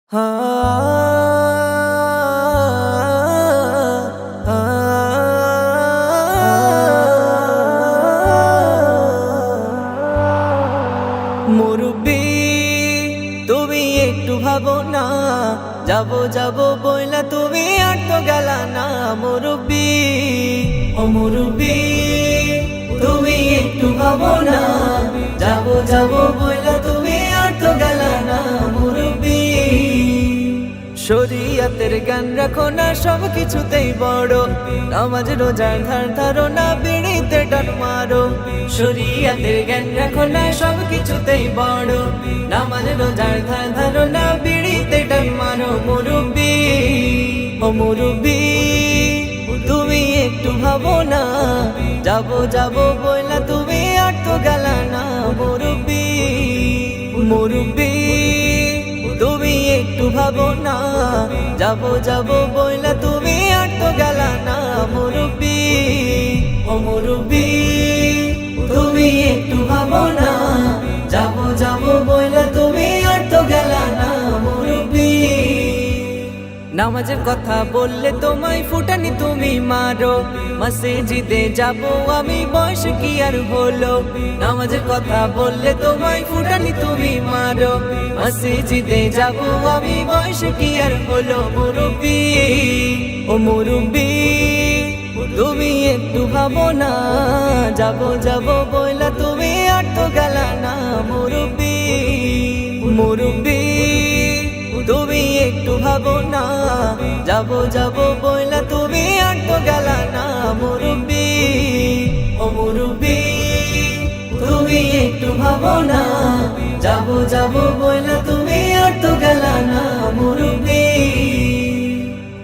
মুরব্বি তুমি একটু ভাবো না, যাবো যাবো বইলা তুমি আর তো গেলা না। মুরব্বি ও মুরব্বি তুমি একটু ভাবো না, যাবো যাবো বইলা তুমি আর তো গেলা না। মুরব্বি শরীয়তের জ্ঞান রাখো না, সব কিছুতেই বড়। নামাজ রোজার ধার ধারো না, বিড়িতে টান মারো। শরীয়তের জ্ঞান রাখো না, সব কিছুতেই বড়। নামাজ রোজার ধার ধারো না, বিড়িতে টান মারো। মুরব্বি ও মুরব্বি তুমি একটু ভাবো না, যাবো যাবো বইলা তুমি আর তো গেলা না। মুরব্বি মুরব্বি তুমি একটু ভাবো না, যাবো যাবো বইলা তুমি আর তো গেলা না। মুরব্বি ও মুরব্বি তুমি একটু ভাবো না, যাবো যাবো বইলা তুমি আর তো গেলা না। মুরব্বি নামাজের কথা বললে তোমায় ফুটানি তুমি মারো। মসজিদে যাবো আমি, বয়স কি আর হলো। নামাজের কথা বললে তোমায় ফুটানি তুমি মারো। মসজিদে যাবো আমি, বয়স কি আর হলো। মুরব্বি ও মুরব্বি তুমি একটু ভাবো না, যাবো যাবো বইলা তুমি আর তো গেলা না। মুরব্বি মুরব্বি তুমি একটু ভাবো না, যাবো যাবো বইলা তুমি আর তো গেলা না। মুরব্বি ও মুরব্বি তুমি একটু ভাবো না, যাবো যাবো বইলা তুমি আর তো গেলা না। মুরব্বি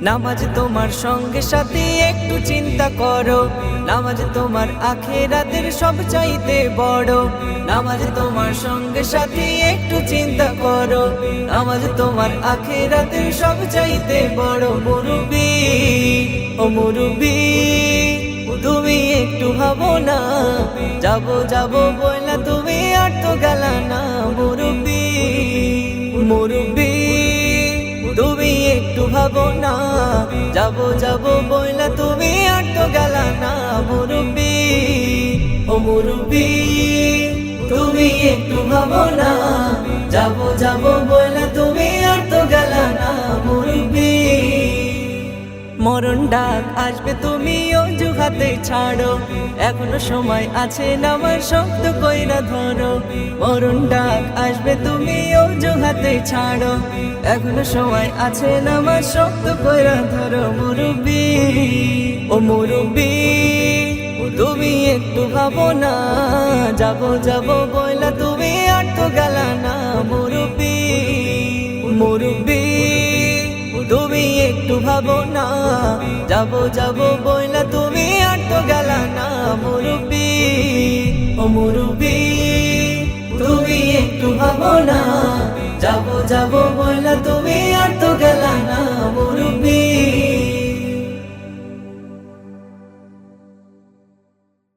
নামাজ তোমার সঙ্গে সাথে একটু চিন্তা করো। নামাজ তোমার আখিরাতের সব চাইতে বড়। নামাজ তোমার সঙ্গে সাথে একটু চিন্তা করো। নামাজ তোমার আখিরাতের সব চাইতে বড়। মুরব্বি ও মুরব্বি তুমি একটু ভাবো না, যাবো যাবো বইলা তুমি আর তো গেলা না। মুরব্বি মুরব্বি তুমি একটু ভাবো না, যাবো যাবো বইলা তুমি আর তো গেলা না। মুরব্বি ও মুরব্বি তুমি একটু ভাবো না, যাবো যাবো বইলা তুমি আর তো গেলা না। মুরব্বি মরণ ডাক আসবে তুমি অজুহাতে ছাড়ো। এখনো সময় আছে, নামাজ শক্ত কইরা ধরো। মরণ ডাক আসবে তুমি অজুহাতে ছাড়ো। এখনো সময় আছে, নামাজ শক্ত কইরা ধরো। মুরব্বি ও মুরব্বি তুমি একটু ভাবো না, যাবো যাবো বইলা তুমি আর তো গেলা না। মুরব্বি মুরব্বি তুমি একটু ভাবো না, যাবো যাবো বইলা তুমি আর তো গেলা না। মুরব্বি ও মুরব্বি তুমি একটু ভাবো না, যাবো যাবো বইলা তুমি